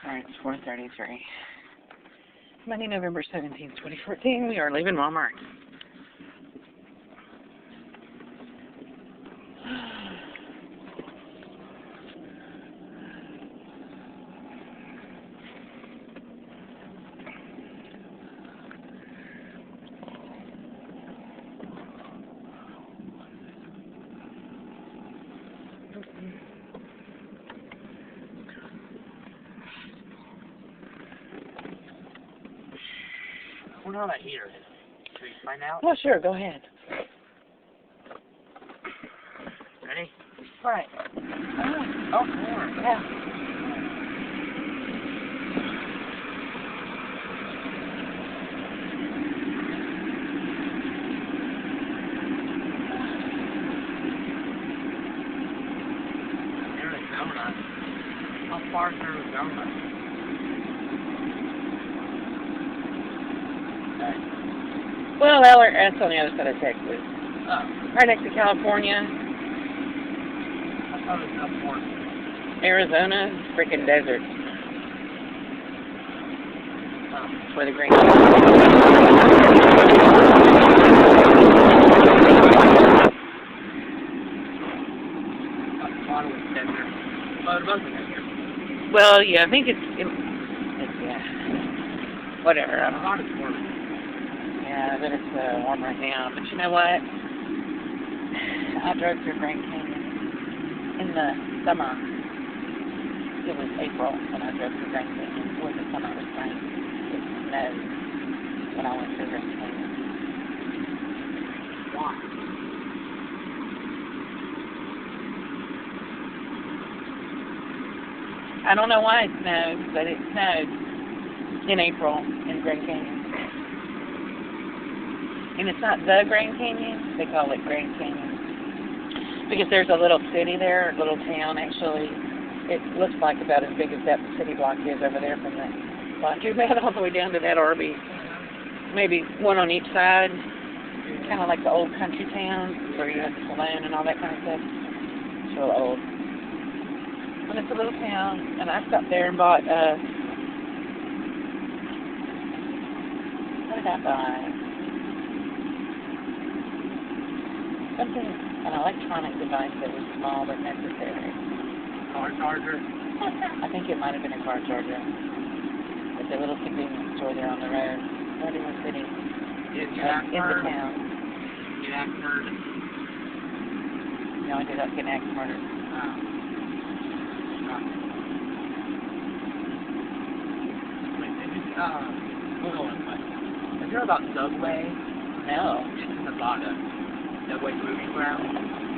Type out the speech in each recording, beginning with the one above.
Alright, it's 4:33. Monday, November 17th, 2014. We are leaving Walmart. I wonder how that heater is. Should we find out? Oh, sure, go ahead. Ready? Right. Oh, more. Yeah. Arizona. How far is Arizona? Well, that's on the other side of Texas. Right next to California. I thought it was up north. Arizona, freaking desert. That's where the green Well, yeah, I think it's yeah. Whatever. I don't know. Yeah, but it's warm right now. But you know what? I drove through Grand Canyon in the summer. It was April when I drove through Grand Canyon. It wasn't summer, it was spring. It snowed when I went through Grand Canyon. Why? I don't know why it snowed, but it snowed in April in Grand Canyon. And it's not the Grand Canyon, they call it Grand Canyon. Because there's a little city there, a little town actually. It looks like about as big as that city block is over there from the laundromat all the way down to that Arby's. Maybe one on each side. Kind of like the old country towns where you have the saloon and all that kind of stuff. It's real old. And it's a little town, and I stopped there and bought, what did I buy? Something, an electronic device that was small but necessary. Car charger? I think it might have been a car charger. At the little convenience store there on the road. Right in the city. In the town. You act murder. No, I did not get axe murder. Wait, hold on a question. Have you heard about Subway? No. It's in Nevada. Subway Proving Ground?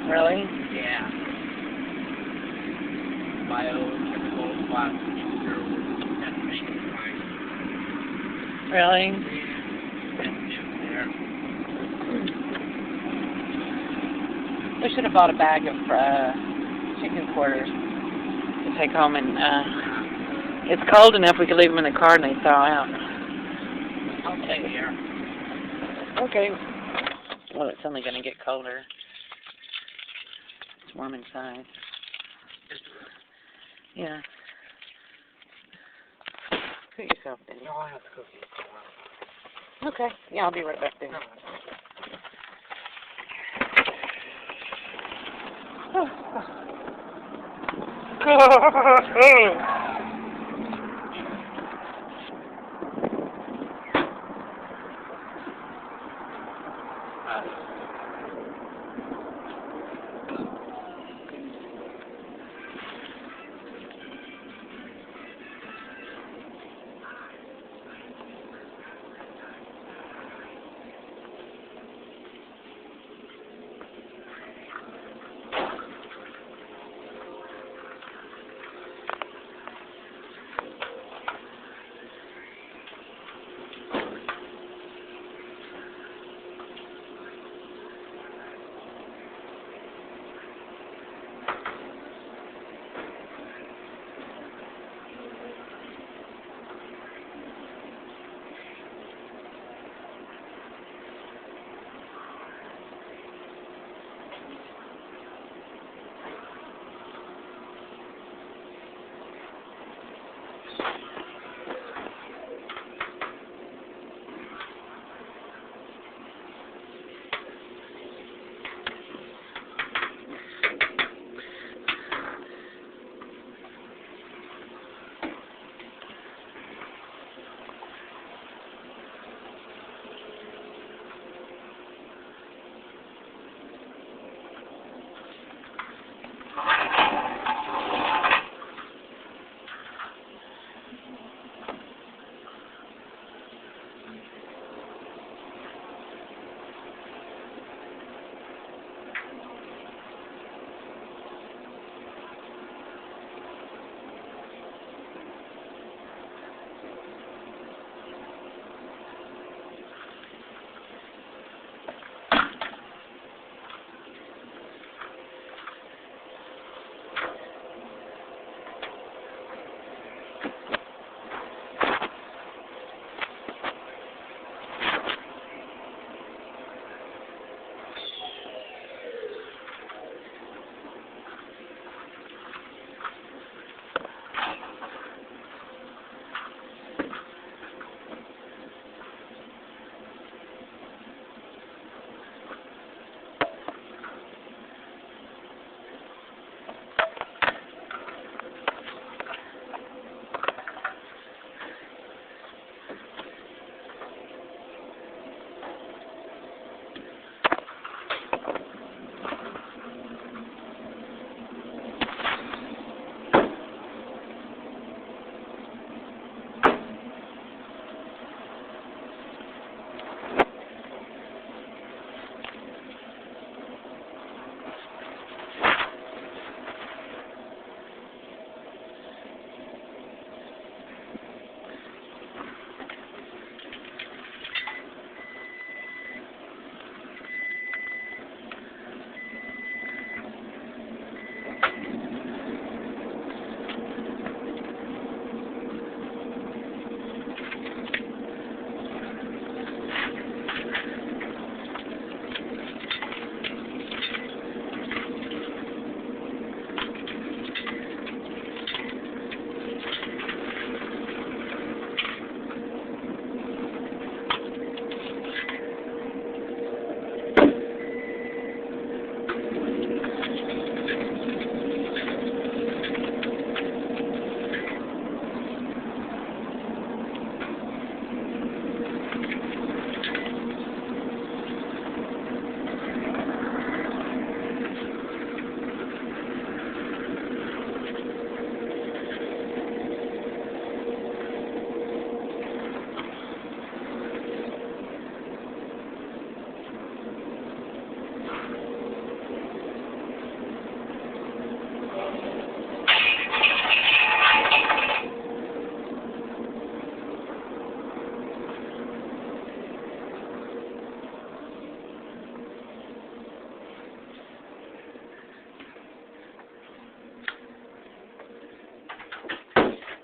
Really? Yeah. Biochemical plastic testing. Really? There. We should have bought a bag of chicken quarters to take home, and it's cold enough we could leave them in the car and they thaw out. I'll stay here. Okay. Well, it's only going to get colder. It's warm inside. Yeah. Put yourself in. No, I have to cook it. Okay. Yeah, I'll be right back there.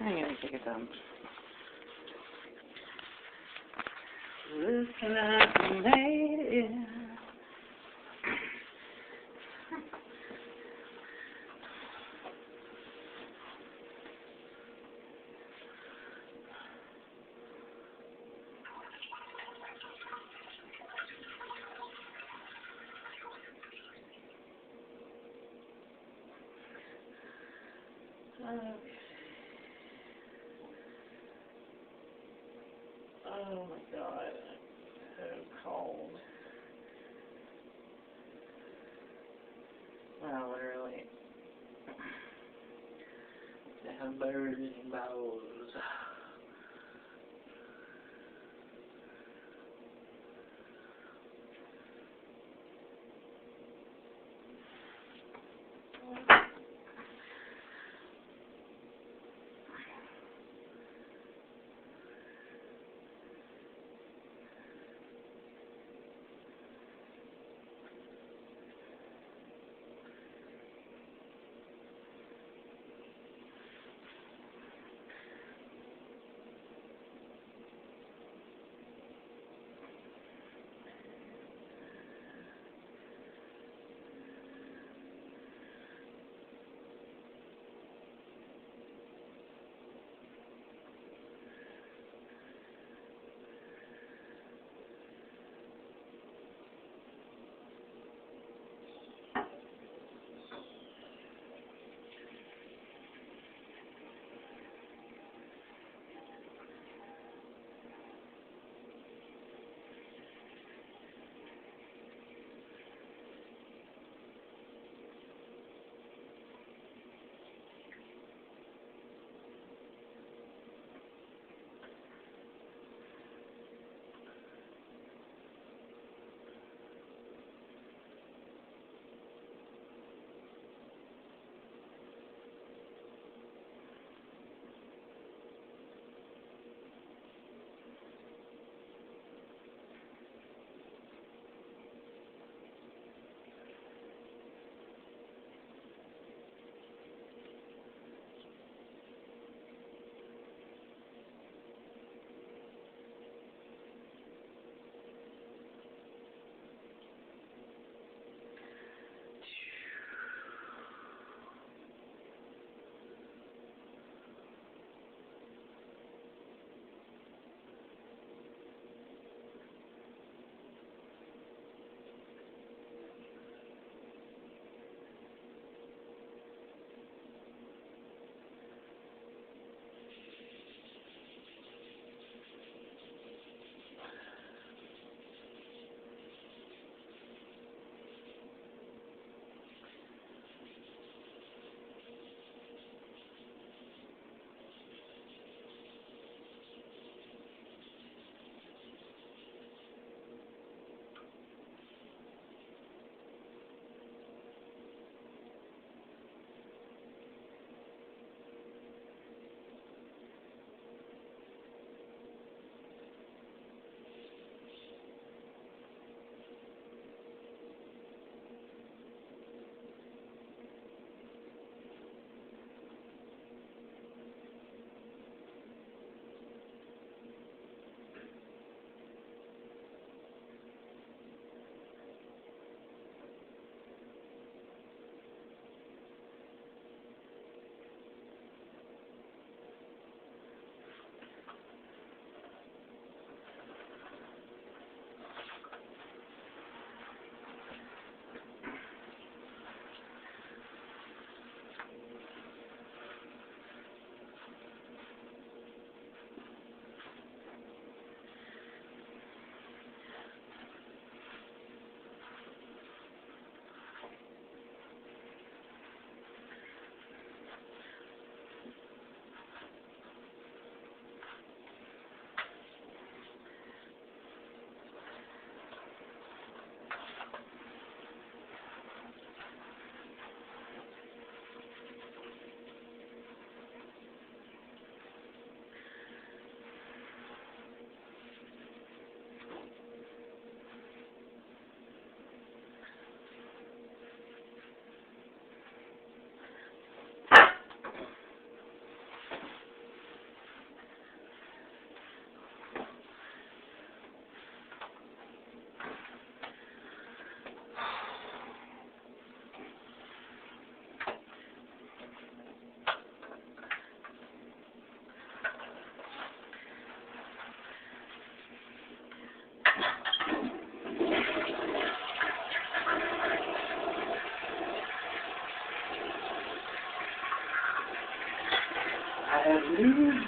I'm gonna take a dump. Looking like a lady. Okay. Oh my God, I'm so cold. Well, literally, I have burning balls.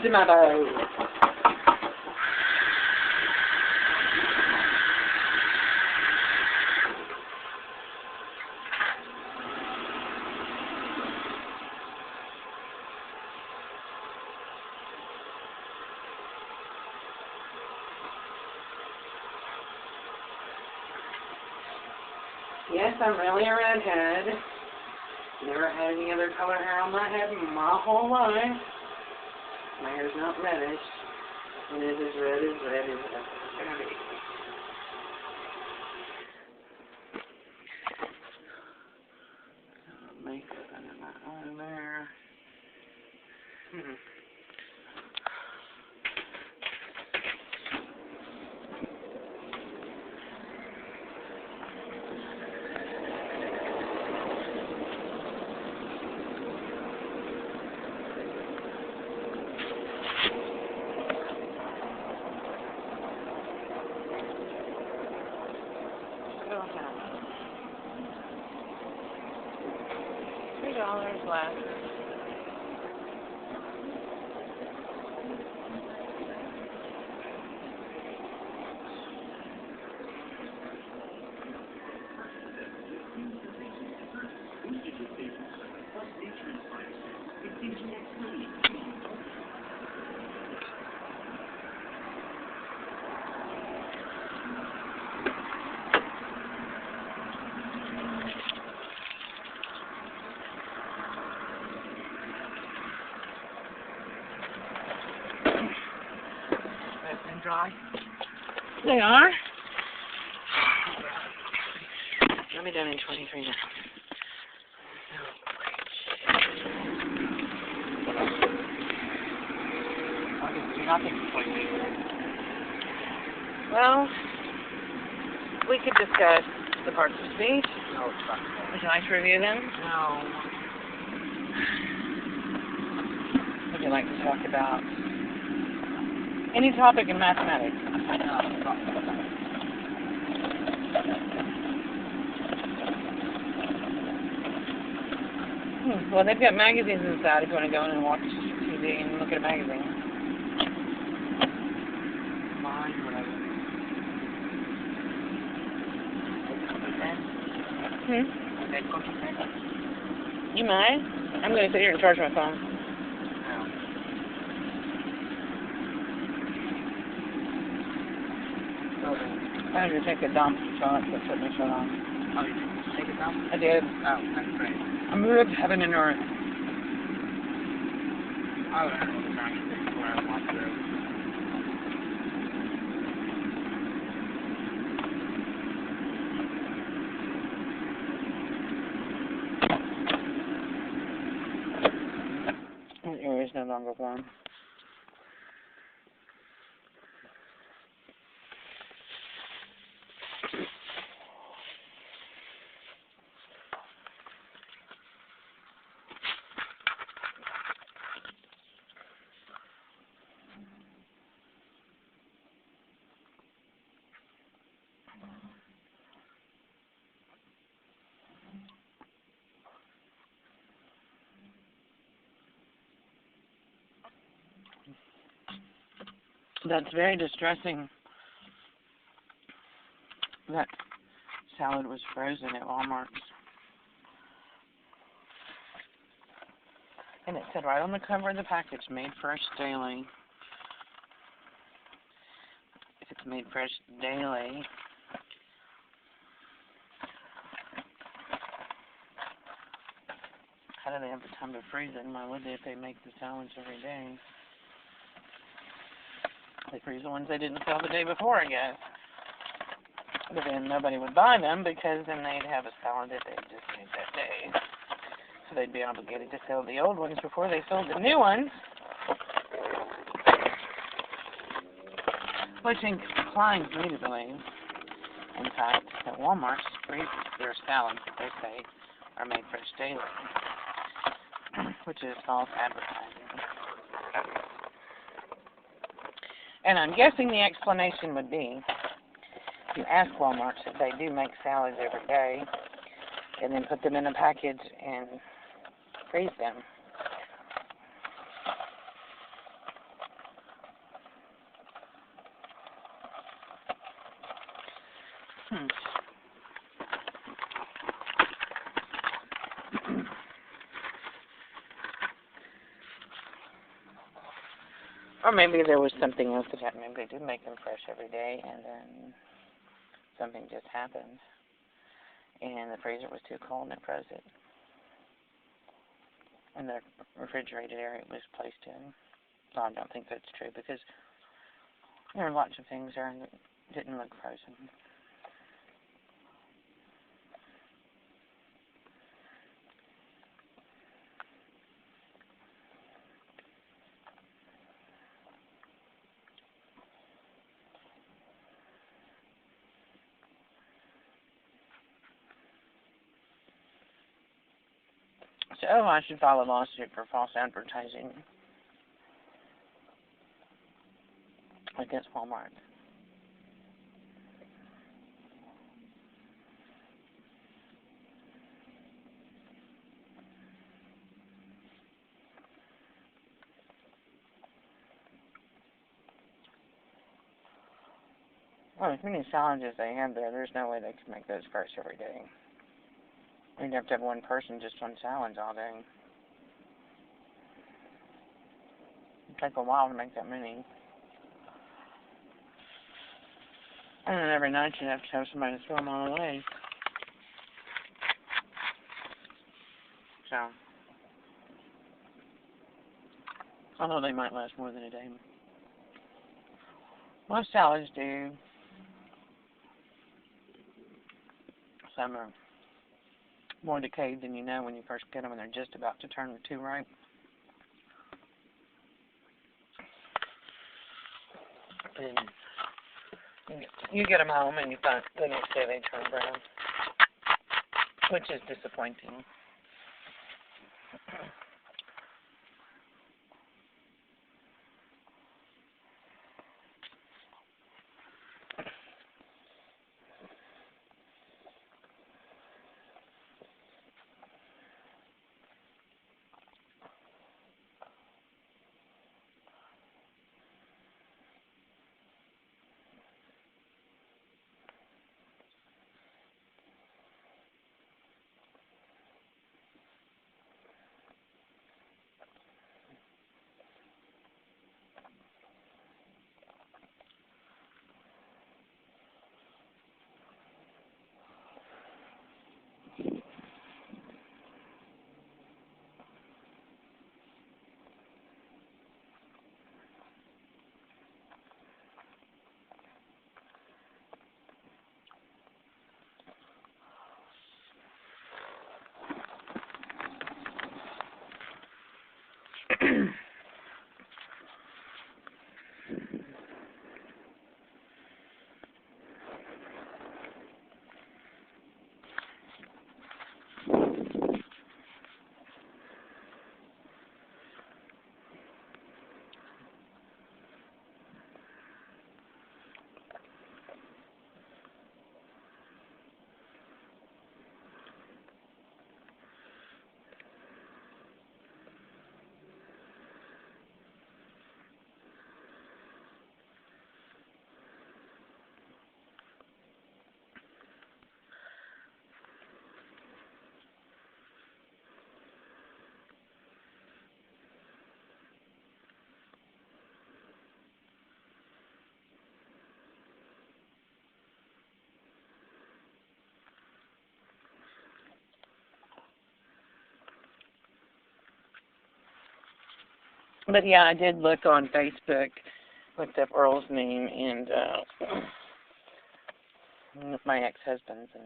to my boat. Yes, I'm really a redhead. Never had any other color hair on my head my whole life. My hair's not reddish. And it is red as red as it's gonna be. Makeup under my eye there. $3 left. Dry. They are. Let me down in 23 now. You're not thinking 23. Well, we could discuss the parts of speech. No, it's not. Would you like to review them? No. Would you like to talk about any topic in mathematics? Well, they've got magazines inside if you want to go in and watch TV and look at a magazine. Mine, whatever. You might. I'm going to sit here and charge my phone. I had to take a dump, so I put my shirt on. Oh, you did take it down? I did. Oh, that's great. I moved heaven and earth. I would have to try and think where I walked through. The area is no longer warm. That's very distressing. That salad was frozen at Walmart. And it said right on the cover of the package, made fresh daily. If it's made fresh daily, how do they have the time to freeze it? Why would they if they make the salads every day? They freeze the ones they didn't sell the day before, I guess. But then nobody would buy them because then they'd have a salad that they just made that day. So they'd be obligated to sell the old ones before they sold the new ones. Which inclines me to believe, in fact, that Walmart freezes their salads that they say are made fresh daily. Which is false advertising. And I'm guessing the explanation would be, you ask Walmart if they do make salads every day, and then put them in a package and freeze them. Or maybe there was something else that happened. Maybe they did make them fresh every day, and then something just happened, and the freezer was too cold and it froze it. And the refrigerated area it was placed in. So I don't think that's true, because there are lots of things there that didn't look frozen. So I should file a lawsuit for false advertising against Walmart. Well, as many salads as they have there, there's no way they can make those fresh every day. You'd have to have one person just on salads all day. It'd take a while to make that many. And then every night you'd have to have somebody to throw them all away. So, although they might last more than a day. Most salads do. Some are more decayed than you know when you first get them, and they're just about to turn too ripe. And you get them home and you find the next day they turn brown, which is disappointing. But yeah, I did look on Facebook, looked up Earl's name and my ex-husband's, and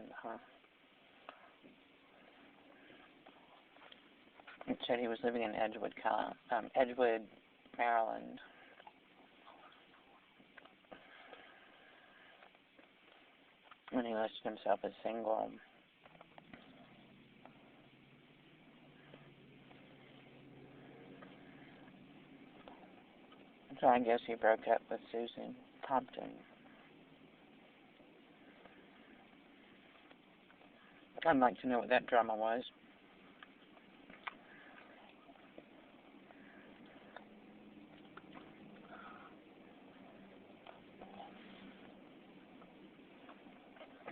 it said he was living in Edgewood, Maryland. And he listed himself as single. So I guess he broke up with Susan Thompson. I'd like to know what that drama was.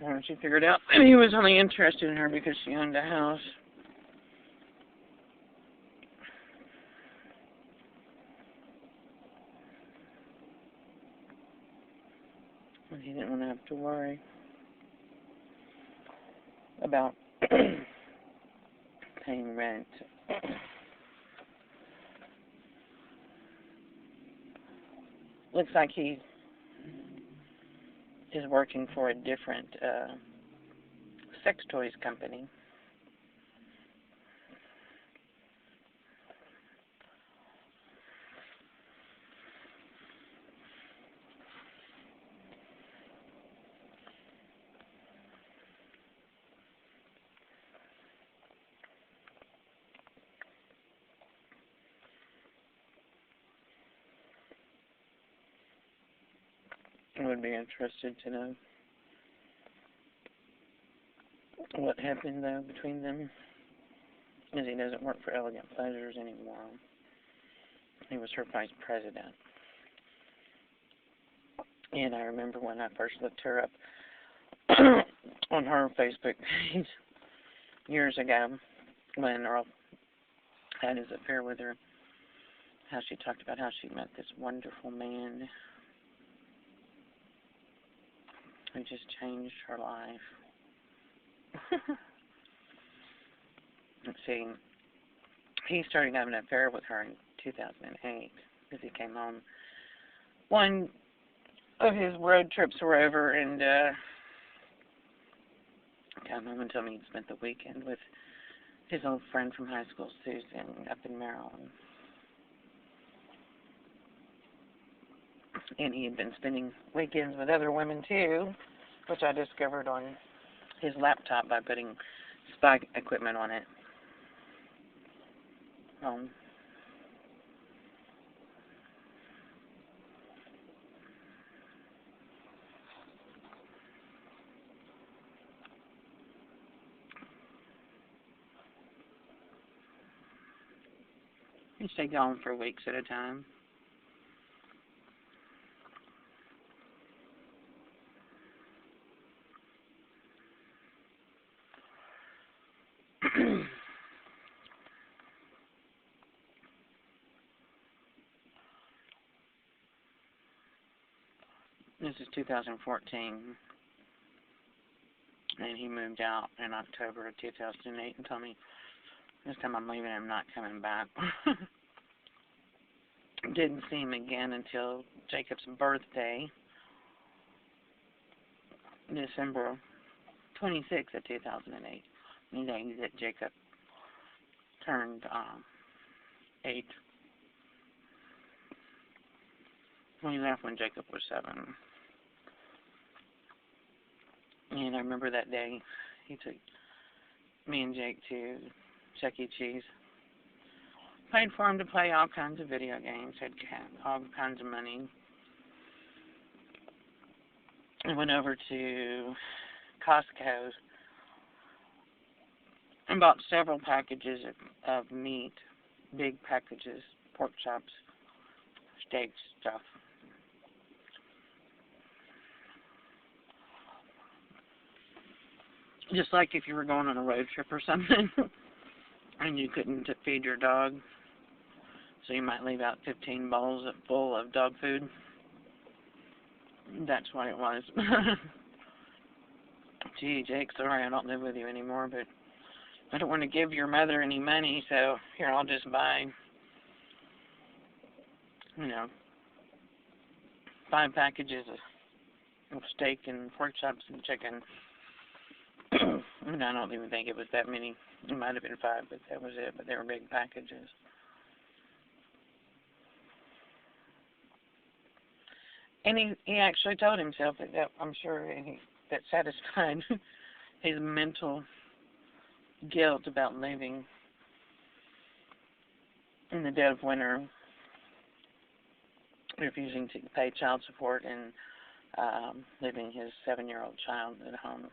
When she figured out that he was only interested in her because she owned a house. And he didn't want to have to worry about paying rent. Looks like he is working for a different sex toys company. I would be interested to know what happened, though, between them, as he doesn't work for Elegant Pleasures anymore. He was her vice president. And I remember when I first looked her up on her Facebook page years ago, when Earl had his affair with her, how she talked about how she met this wonderful man who just changed her life. Let's see, he started having an affair with her in 2008 because he came home. One of his road trips were over, and came home and told me he'd spent the weekend with his old friend from high school, Susan, up in Maryland. And he had been spending weekends with other women, too, which I discovered on his laptop by putting spy equipment on it. He stayed gone for weeks at a time. This is 2014, and he moved out in October of 2008 and told me, this time I'm leaving, I'm not coming back. Didn't see him again until Jacob's birthday, December 26th of 2008, the day that Jacob turned 8. We left when Jacob was 7. And I remember that day he took me and Jake to Chuck E. Cheese. Paid for him to play all kinds of video games, had all kinds of money. I went over to Costco and bought several packages of meat, big packages, pork chops, steaks, stuff. Just like if you were going on a road trip or something and you couldn't feed your dog, so you might leave out 15 bowls full of dog food. That's what it was. Gee, Jake, sorry I don't live with you anymore, but I don't want to give your mother any money, so here, I'll just buy, 5 packages of steak and pork chops and chicken. And I don't even think it was that many. It might have been 5, but that was it. But they were big packages. And he actually told himself that I'm sure that satisfied his mental guilt about living in the dead of winter, refusing to pay child support, and leaving his 7-year-old child at home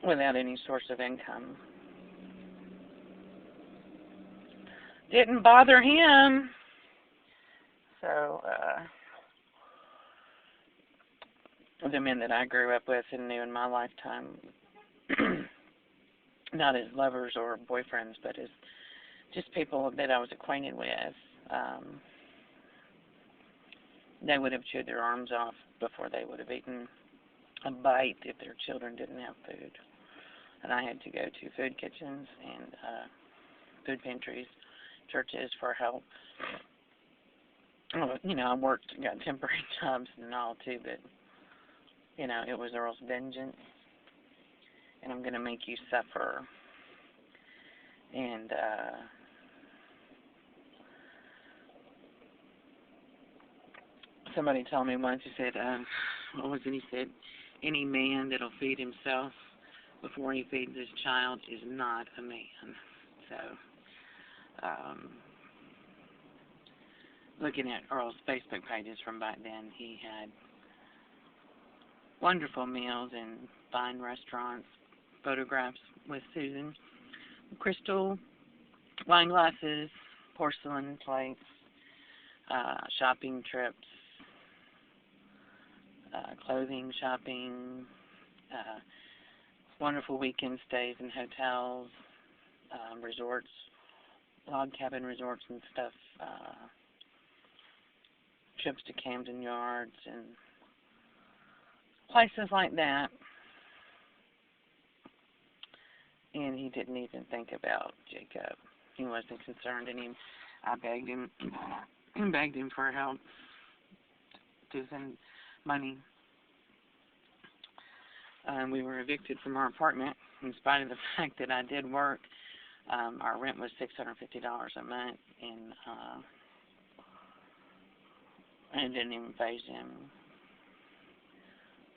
without any source of income. Didn't bother him. So, the men that I grew up with and knew in my lifetime, not as lovers or boyfriends, but as just people that I was acquainted with, they would have chewed their arms off before they would have eaten a bite if their children didn't have food. And I had to go to food kitchens and food pantries, churches for help. You know, I worked, got temporary jobs and all too, but, you know, it was Earl's vengeance. And I'm going to make you suffer. And, somebody told me once, he said, what was it? He said, any man that'll feed himself before he feeds his child is not a man. So, looking at Earl's Facebook pages from back then, he had wonderful meals in fine restaurants, photographs with Susan, crystal wine glasses, porcelain plates, shopping trips, clothing shopping, wonderful weekend stays in hotels, resorts, log cabin resorts and stuff, trips to Camden Yards and places like that. And he didn't even think about Jacob. He wasn't concerned, and I begged him for help to send money. We were evicted from our apartment in spite of the fact that I did work. Our rent was $650 a month, and it didn't even faze him.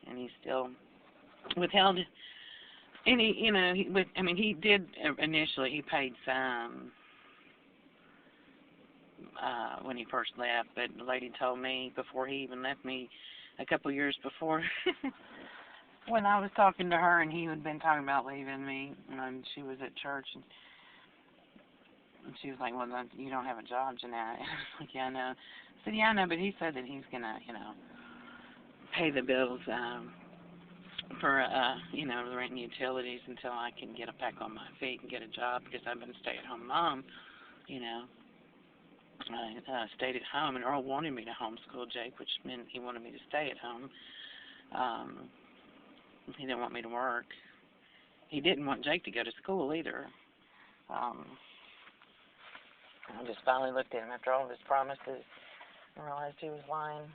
And he still withheld. And he, you know, he did initially. He paid some when he first left, but the lady told me before he even left me, a couple years before, when I was talking to her and he had been talking about leaving me, and she was at church, and she was like, "Well, you don't have a job, Jeanette." I was like, "Yeah, I know." I said, "Yeah, I know," but he said that he's gonna, you know, pay the bills for, you know, the rent and utilities until I can get back on my feet and get a job, because I've been a stay-at-home mom, you know. I stayed at home, and Earl wanted me to homeschool Jake, which meant he wanted me to stay at home. He didn't want me to work. He didn't want Jake to go to school either. I just finally looked at him after all of his promises and realized he was lying.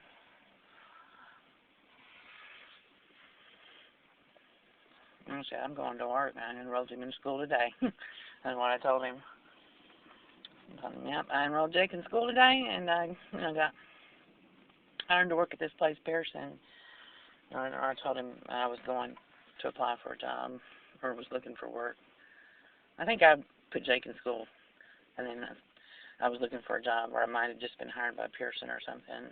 And I said, "I'm going to work." I enrolled him in school today. That's what I told him. I told him, "Yep, I enrolled Jake in school today, and I, you know, got hired to work at this place, Pearson." I told him I was going to apply for a job, or was looking for work. I think I put Jake in school, and then I was looking for a job, or I might have just been hired by Pearson or something.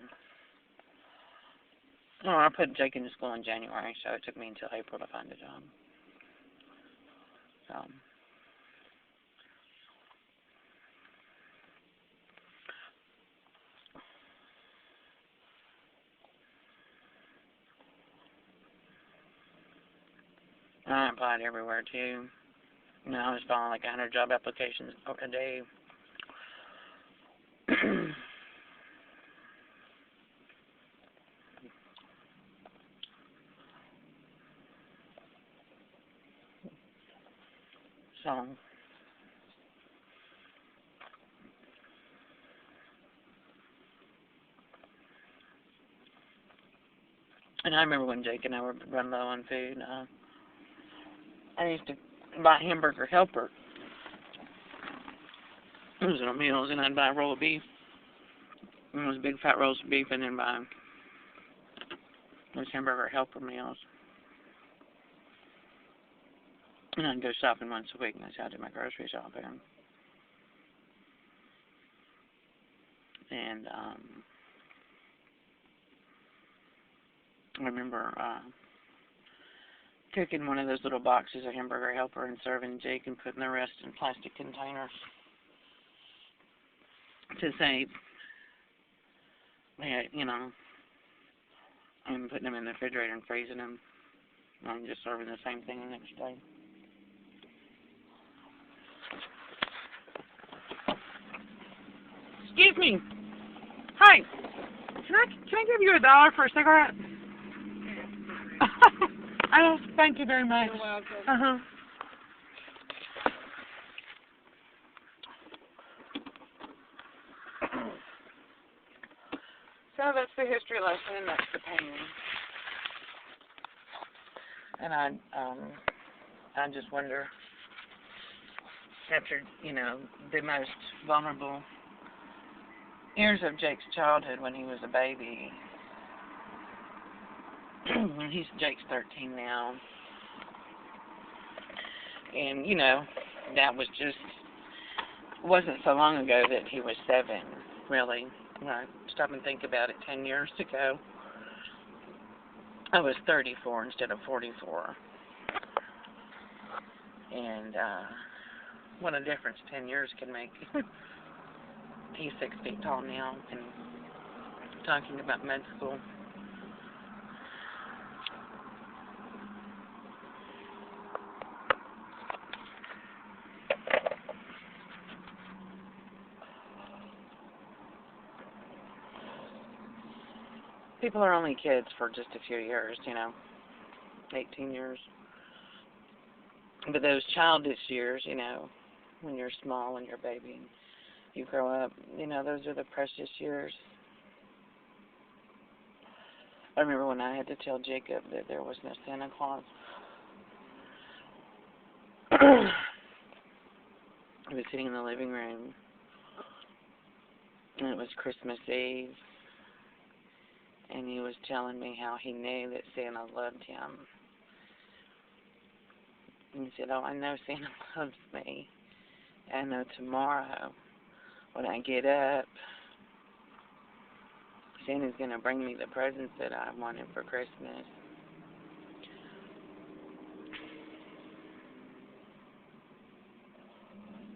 Oh, I put Jake into school in January, so it took me until April to find a job. So, I applied everywhere too. You know, I was filing like 100 job applications a day. So, and I remember when Jake and I were run low on food. I used to buy Hamburger Helper. It was on meals, and I'd buy a roll of beef. And those big fat rolls of beef, and then buy those Hamburger Helper meals. And I'd go shopping once a week, and that's how I did my grocery shopping. And I remember cooking one of those little boxes of Hamburger Helper and serving Jake and putting the rest in plastic containers to say, "Hey, you know, and putting them in the refrigerator and freezing them, and just serving the same thing the next day. Excuse me. Hi. Can I give you $1 for a cigarette? Thank you very much. You're welcome. Uh-huh. So that's the history lesson, and that's the painting. And I just wonder, after, the most vulnerable years of Jake's childhood when he was a baby, Jake's 13 now, and, that was wasn't so long ago that he was 7, really. When I stop and think about it, 10 years ago, I was 34 instead of 44. And what a difference 10 years can make. He's 6 feet tall now and talking about med school. People are only kids for just a few years, 18 years. But those childish years, when you're small and you're a baby and you grow up, those are the precious years. I remember when I had to tell Jacob that there was no Santa Claus. I was sitting in the living room, and it was Christmas Eve. And he was telling me how he knew that Santa loved him. And he said, "Oh, I know Santa loves me. I know tomorrow when I get up, Santa's going to bring me the presents that I wanted for Christmas."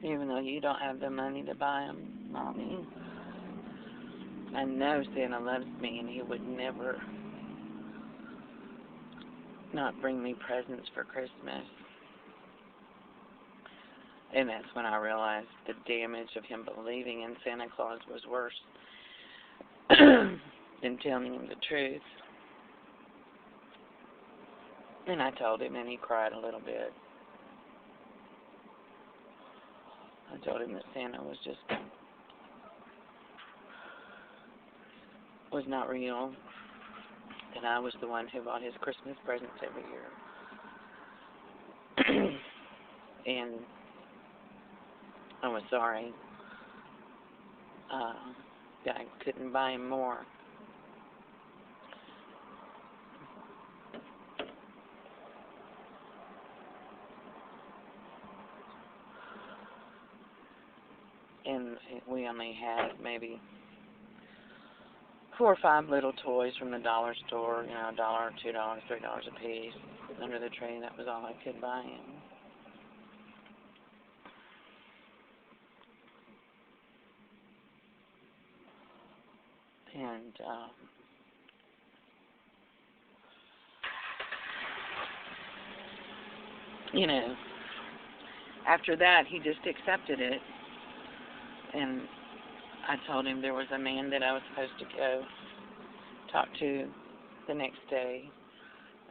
Even though you don't have the money to buy them, Mommy, I know Santa loves me, and he would never not bring me presents for Christmas. And that's when I realized the damage of him believing in Santa Claus was worse than telling him the truth. And I told him, and he cried a little bit. I told him that Santa was not real, and I was the one who bought his Christmas presents every year. And I was sorry that I couldn't buy him more. And we only had maybe 4 or 5 little toys from the dollar store, $1, $2, $3 a piece under the tree. That was all I could buy him. And after that, he just accepted it. And I told him there was a man that I was supposed to go talk to the next day.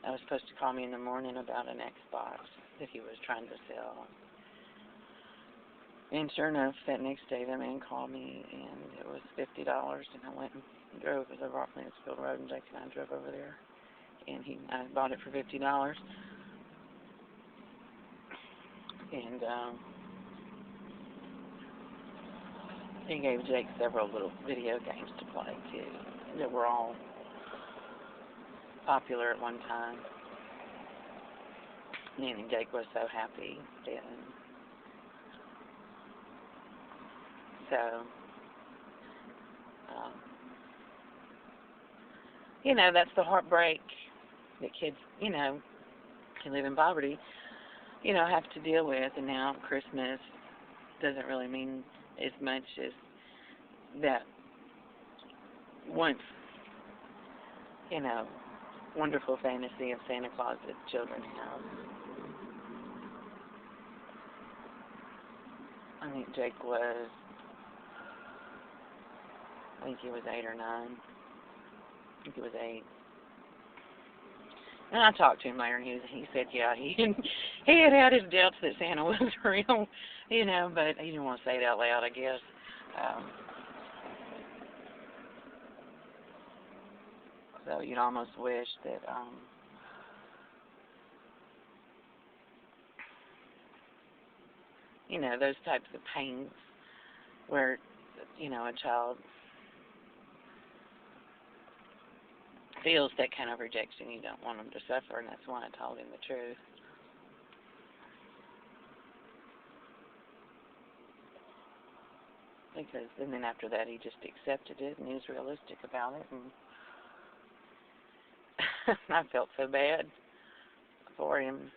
I was supposed to call me in the morning about an Xbox that he was trying to sell. And sure enough, that next day the man called me, and it was $50, and I went and drove to the Rock Mansfield Road, and Jake and I drove over there, and I bought it for $50. And he gave Jake several little video games to play, too, that were all popular at one time. And Jake was so happy then. So, that's the heartbreak that kids, who live in poverty, have to deal with. And now Christmas doesn't really mean as much as that once, wonderful fantasy of Santa Claus at children's house. I think Jake was, I think he was 8 or 9. I think he was 8. And I talked to him later, and he said, yeah, he had his doubts that Santa was real, you know, but he didn't want to say it out loud, I guess. So you'd almost wish that, you know, those types of pains where, you know, a child feels that kind of rejection, you don't want them to suffer, and that's why I told him the truth. Because, and then after that, he just accepted it, and he was realistic about it, and I felt so bad for him.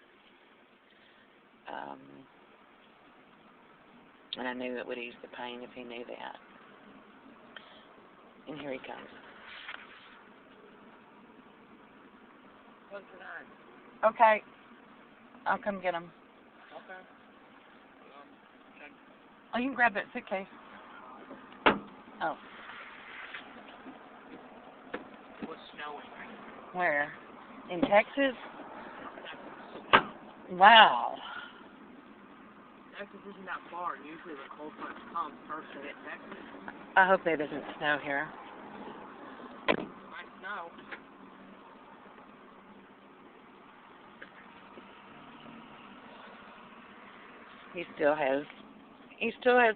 And I knew it would ease the pain if he knew that. And here he comes. Okay. I'll come get him. Okay. Oh, you can grab that suitcase. Oh. What's snowing? Where? In Texas? Wow. Texas isn't that far. Usually the cold front comes first to hit Texas. I hope it doesn't snow here. Might snow. He still has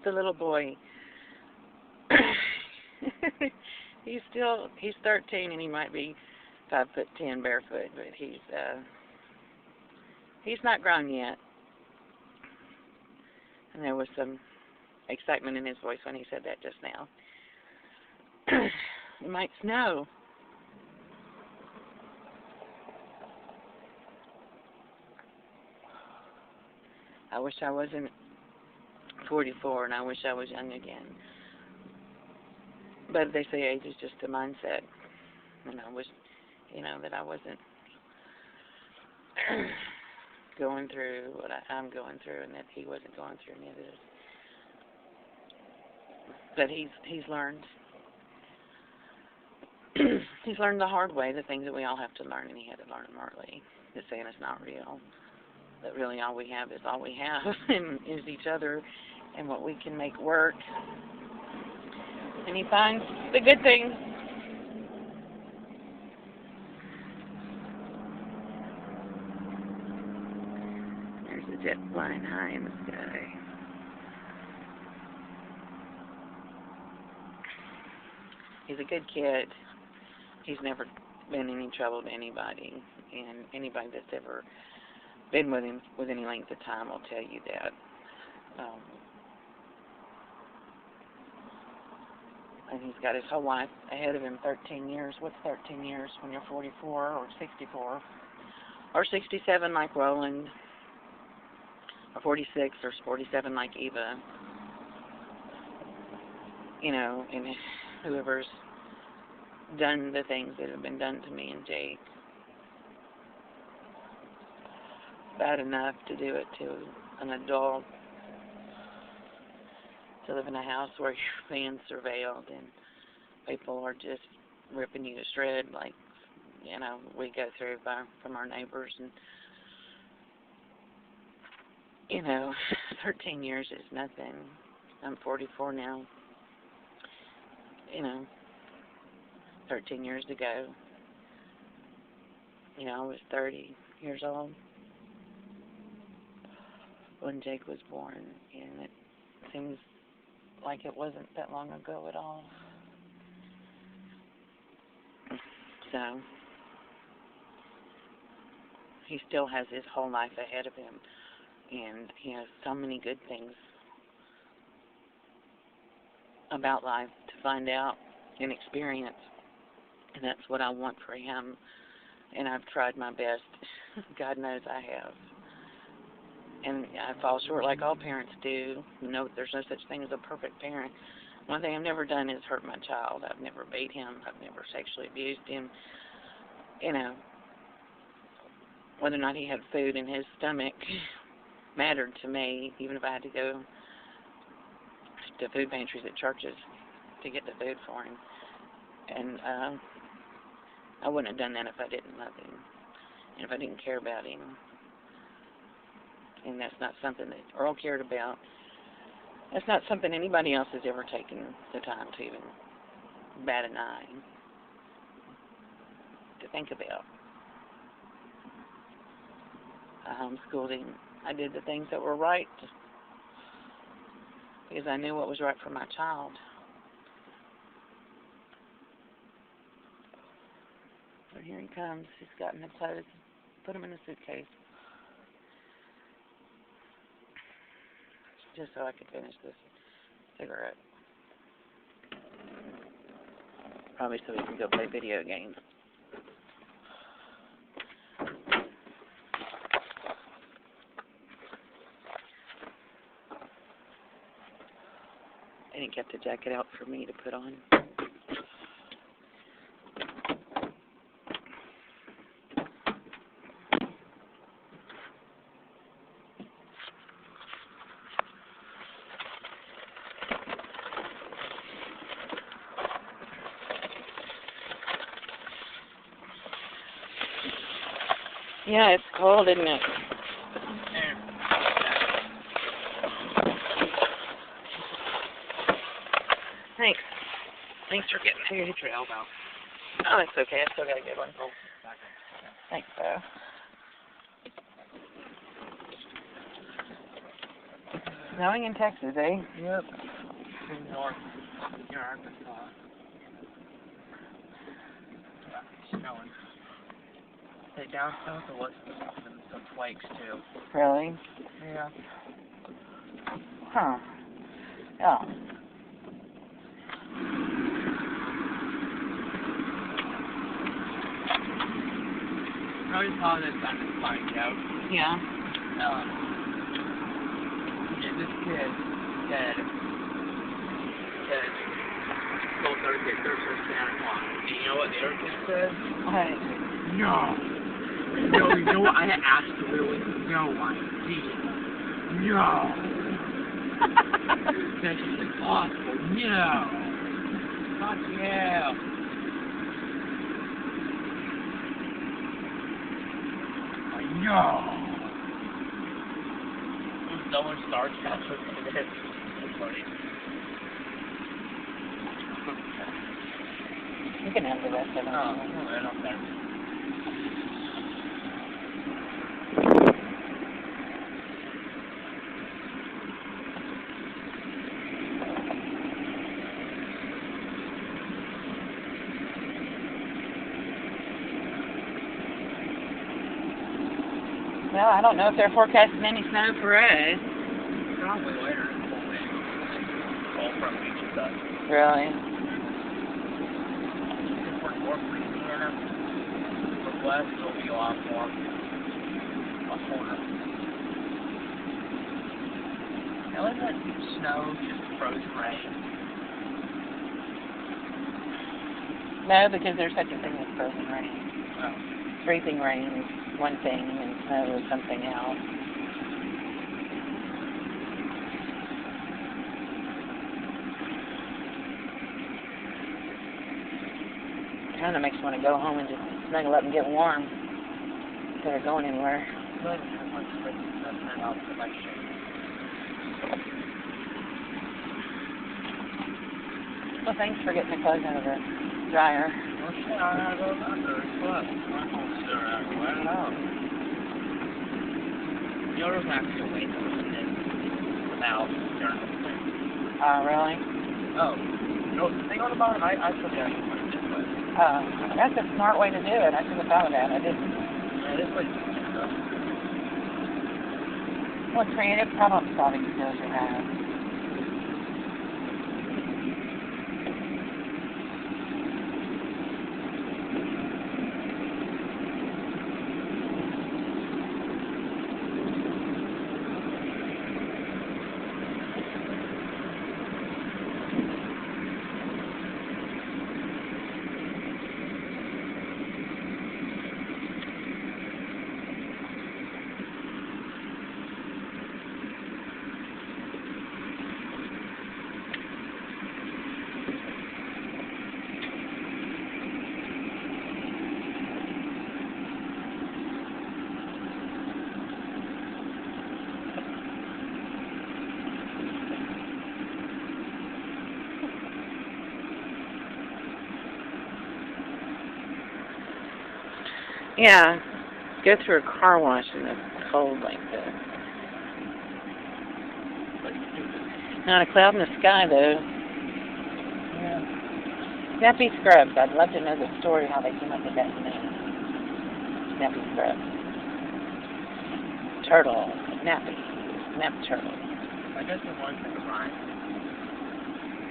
the little boy. He's 13 and he might be 5'10" barefoot, but he's not grown yet. And there was some excitement in his voice when he said that just now. It might snow. I wish I wasn't 44, and I wish I was young again. But they say age is just a mindset, and I wish, you know, that I wasn't going through what I'm going through, and that he wasn't going through any of this. But he's learned. He's learned the hard way the things that we all have to learn, and he had to learn them early. That Santa's not real. That really all we have is all we have, and is each other, and what we can make work. And he finds the good things. There's a jet flying high in the sky. He's a good kid. He's never been any trouble to anybody, and anybody that's ever been with him with any length of time will tell you that. And he's got his whole life ahead of him, 13 years. What's 13 years when you're 44 or 64? Or 67 like Roland, or 46 or 47 like Eva. You know, and whoever's done the things that have been done to me and Jake. Bad enough to do it to an adult. To live in a house where you're being surveilled and people are just ripping you to shred, like, you know, we go through from our neighbors. And, you know, 13 years is nothing. I'm 44 now. You know, 13 years ago, you know, I was 30 years old when Jake was born, and it seems like it wasn't that long ago at all. So, he still has his whole life ahead of him, and he has so many good things about life to find out and experience, and that's what I want for him, and I've tried my best. God knows I have. And I fall short like all parents do. You know, there's no such thing as a perfect parent. One thing I've never done is hurt my child. I've never beat him. I've never sexually abused him. You know, whether or not he had food in his stomach mattered to me, even if I had to go to food pantries at churches to get the food for him. And I wouldn't have done that if I didn't love him, and if I didn't care about him. And that's not something that Earl cared about. That's not something anybody else has ever taken the time to even bat an eye to think about. I homeschooled him. I did the things that were right because I knew what was right for my child. So here he comes. He's gotten the clothes. Put him in a suitcase. Just so I could finish this cigarette. Probably so we can go play video games. And he kept a jacket out for me to put on. Yeah, it's cold, isn't it? Thanks. Thanks for getting it. Here, hit your elbow. Oh, that's okay. I still got a good one. Oh, back up. Thanks, though. Snowing in Texas, eh? Yep. North. Near Arkansas. Snowing. Hey, down south it was some flakes too. Really? Yeah. Huh. Yeah. I always saw this on this fine joke. Yeah. This kid said, go Thursday, Santa Claus. And you know what the other kid said? Hey. No. No, you know what? I had absolutely no idea. No. That's just impossible. No. Fuck yeah. No. Someone starts that's what it is. It's funny. You can have the rest of it. Oh, I don't know. Well, I don't know if they're forecasting any snow for us. Probably later. All from beach stuff. Really? For North Louisiana, for West, it'll be a lot more. A corner. Now, isn't that snow just frozen rain? No, because there's such a thing as frozen rain. Oh. Freezing rain is one thing, and snow is something else. It kind of makes you want to go home and just snuggle up and get warm instead of going anywhere. Well, thanks for getting the clothes out of the dryer. Well, shit, I gotta go under. What? I'm gonna sit around and let it out. You don't have to wait for it without during the thing. Really? Oh. You know the thing on the bottom? I put that this way. That's a smart way to do it. I should have thought of that. I didn't. Yeah, this way. What creative problem-solving skills you have. Yeah. Go through a car wash and it's cold like this. Not a cloud in the sky, though. Yeah. Snappy Scrubs. I'd love to know the story how they came up with that name. Snappy Scrubs. Turtle. Nappy. Snap turtle. I guess it was like a rhyme.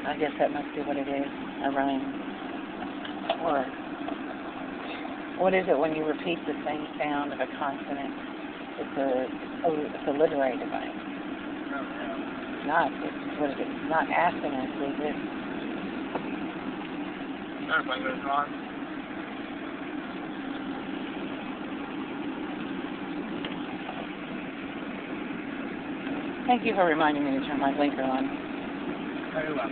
I guess that must be what it is. A rhyme. Or what is it when you repeat the same sound of a consonant? It's a literary device. It's not. It's what is it? It's not assonance, is it? Everybody goes on. Thank you for reminding me to turn my blinker on. Very well.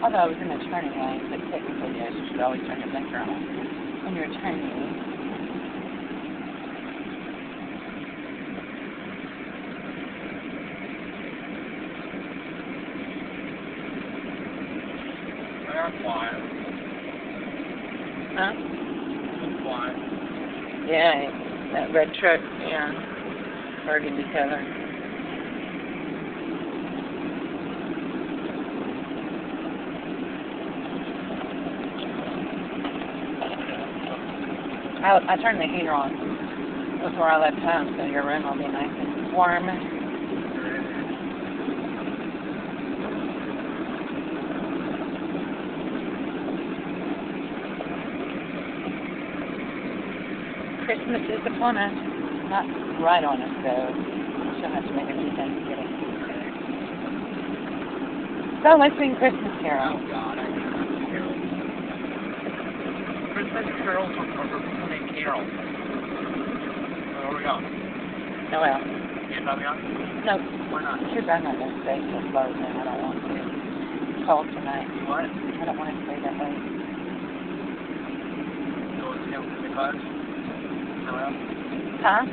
Although I was in a turning lane, but technically, yes, you should always turn your blinker on when you're turning. They're quiet. Huh? They're quiet. Yeah, that red truck, yeah, burgundy color. I turned the heater on before I left home, so your room will be nice and warm. Christmas is upon us. Not right on us, though. She'll have to make a few things to get it. So let's sing Christmas Carol. Oh, God, I hate Christmas carols. Christmas carols are for people named Carol. Where we go? Noel. You got me on? No. Why not? Because I'm not going to stay so close, and I don't want to. It's cold tonight. What? I don't want to stay that late. You want to stay with the bus? Noel? Huh?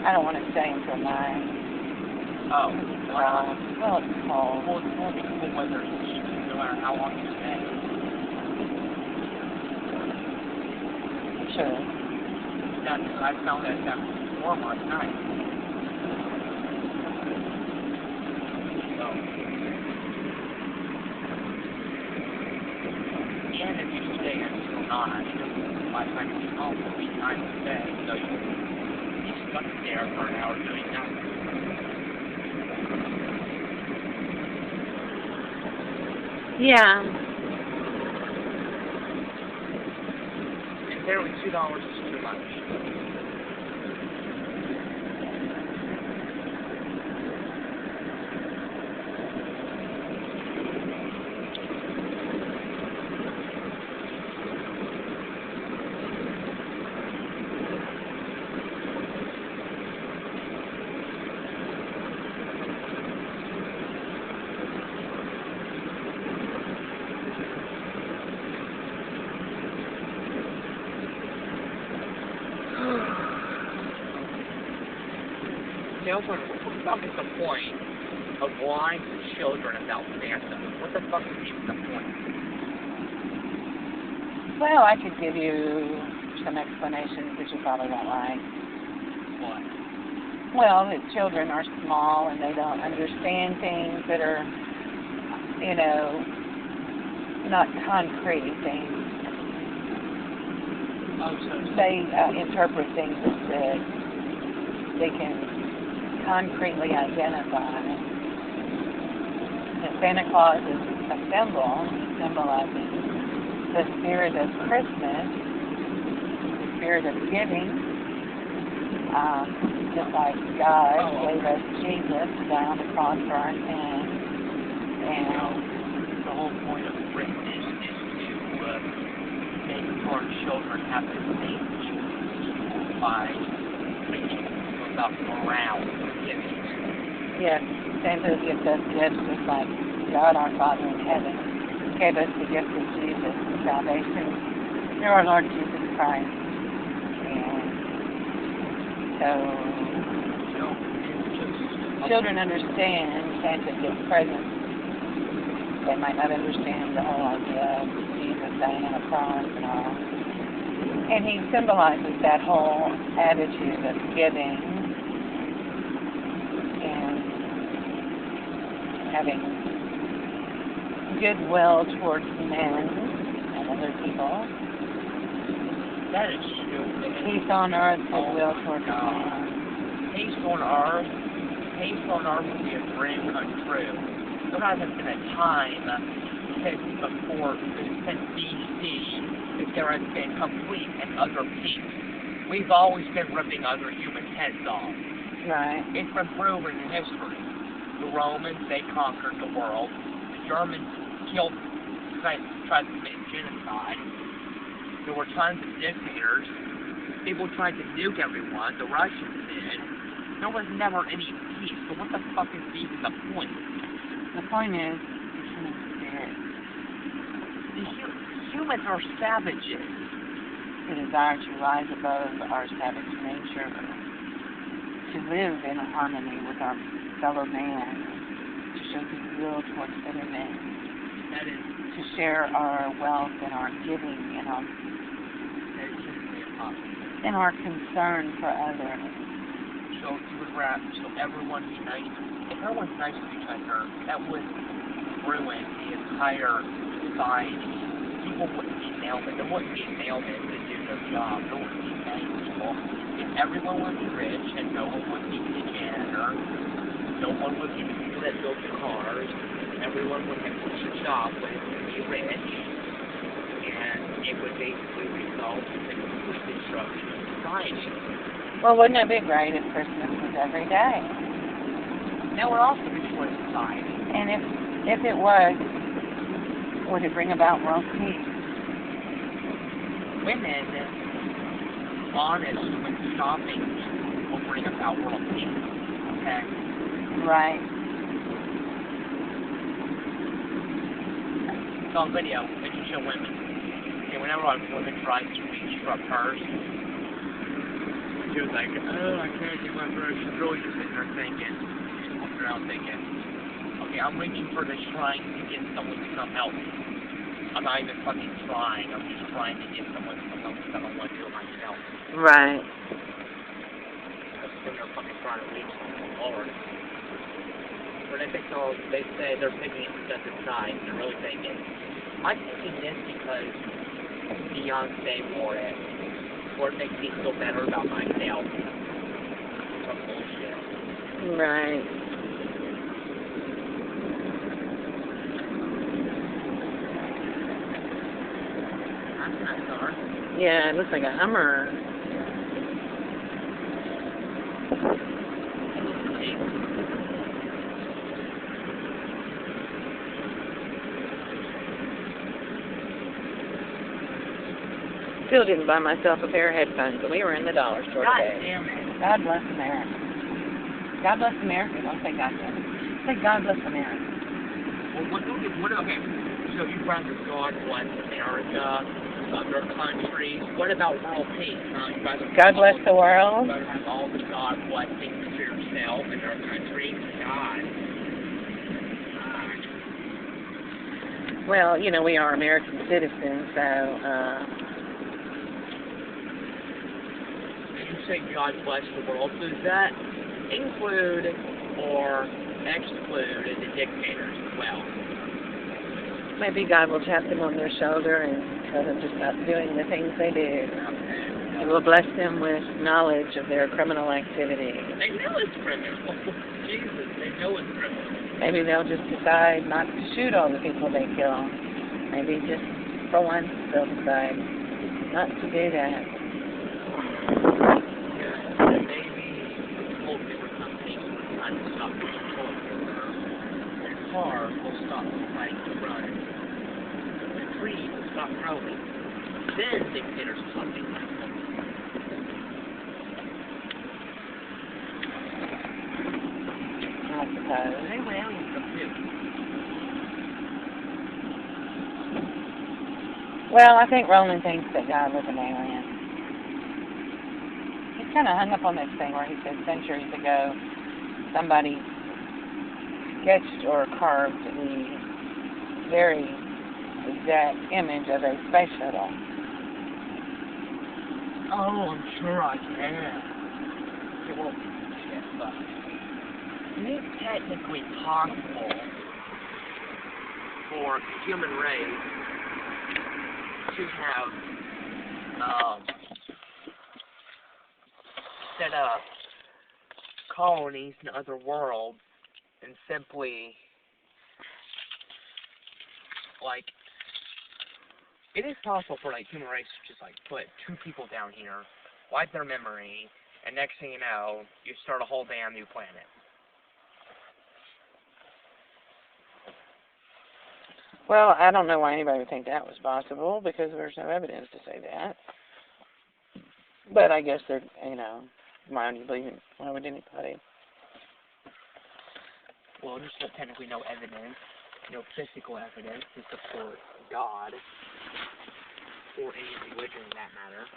I don't want to stay until 9. Oh, why not? Well, it's cold. Well, it's more cool weather no matter how long you stay. Sure. Yeah, because I found that that was warm last night. So. And if you stay until 9, by the time you get home, it'll be time to stay. So you'll be stuck there for an hour doing nothing. Yeah. And barely $2 is too much. What the fuck is the point of lying to children about Santa? What the fuck is even the point? Well, I could give you some explanations that you probably won't like. What? Well, that children are small and they don't understand things that are, you know, not concrete things. Oh, so They interpret things that they can concretely identify. And Santa Claus is a symbol symbolizing the spirit of Christmas, the spirit of giving, just like God gave us Jesus down the cross for our sins. And the whole point of Christmas is to make our children have the same views by preaching about morale and giving. yes, Santa gives us gifts just like God our Father in heaven gave us the gift of Jesus, salvation through our Lord Jesus Christ. And so children understand Santa gives presents they might not understand the whole idea of Jesus dying on a cross and all. And he symbolizes that whole attitude of giving and having goodwill towards men and other people. That is stupid. Peace on earth, goodwill towards men. Peace on earth would be a dream come true. There hasn't been a time since BC that there has been complete and utter peace. We've always been ripping other humans' heads off. Right. It's been proven in history. The Romans, they conquered the world. The Germans tried to commit genocide. There were tons of dictators. People tried to nuke everyone. The Russians did. There was never any peace. So what the fuck is even the point? The point is, the human spirit. Humans are savages. The desire to rise above our savage nature, to live in harmony with our fellow man, to show goodwill towards other men, That is, to share our wealth and our giving and that shouldn't be impossible. our concern for others. So everyone be nice. If everyone's nice to each other, that would ruin the entire society. People wouldn't be mailmen. There wouldn't be mailmen to do their job. There wouldn't be nice people. If everyone would be rich and no one would be the janitor, no one would be the people that build the cars, everyone would have to shop with be rich, and it would basically result in the complete destruction of society. Well, wouldn't it be great if Christmas was every day? That would also destroy society. And if it was, would it bring about world peace? Women, honest when shopping, will bring about world peace. Okay? Right. It's on video. They can show women. Okay, whenever a woman tries to reach for a purse, she was like, oh, I can't get my purse. She's really just sitting there thinking. She's walking around thinking, okay, I'm reaching for this shrine to get someone to come help me. I'm not even fucking trying. I'm just trying to get someone to come help me because I don't want to do it myself. Right. Because they're fucking trying to reach for the Lord. When they say they're picking excessive sides, they're really thinking, I'm thinking this because Beyonce wore it. Or it makes me feel better about myself. Some bullshit. Right. That's a nice car. Yeah, it looks like a Hummer. Still didn't buy myself a pair of headphones, but we were in the dollar store God today. damn it. God bless America. God bless America. Don't say God bless. Say God bless America. Well, okay, so you brought the God bless America, other countries. What about world peace? God bless the world. You better have all the God blessings for yourself and our country. God. Well, you know, we are American citizens, so, You say God bless the world. Does that include or exclude the dictators as well? maybe God will tap them on their shoulder and tell them to stop doing the things they do. He will bless them with knowledge of their criminal activity. They know it's criminal. Jesus, they know it's criminal. Maybe they'll just decide not to shoot all the people they kill. Maybe just for once they'll decide not to do that. Yeah, maybe the whole different companies will try to stop the their cars will stop trying to run. The trees will stop growing. Then dictators will stop being like them. I suppose. They will aliens come too. Well, I think Roland thinks that God was an alien. He's kind of hung up on this thing where he said centuries ago somebody sketched or carved the very exact image of a space shuttle. Oh, I'm sure I can. It won't be shit, but it is technically possible for the human race to have set up colonies in other worlds and simply, like, it is possible for, like, human race to just, like, put 2 people down here, wipe their memory, and next thing you know, you start a whole damn new planet. Well, I don't know why anybody would think that was possible, because there's no evidence to say that. But I guess they're, why would you believe it? Why would anybody? Well, there's technically no evidence, no physical evidence to support God, or any religion in that matter.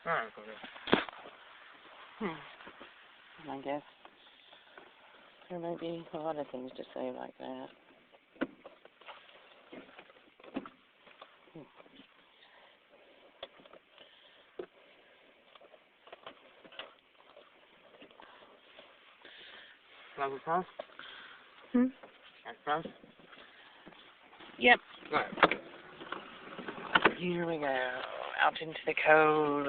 Alright, I guess there may be a lot of things to say like that. Level 5? That's 5? Yep. Alright. Here we go. Out into the code.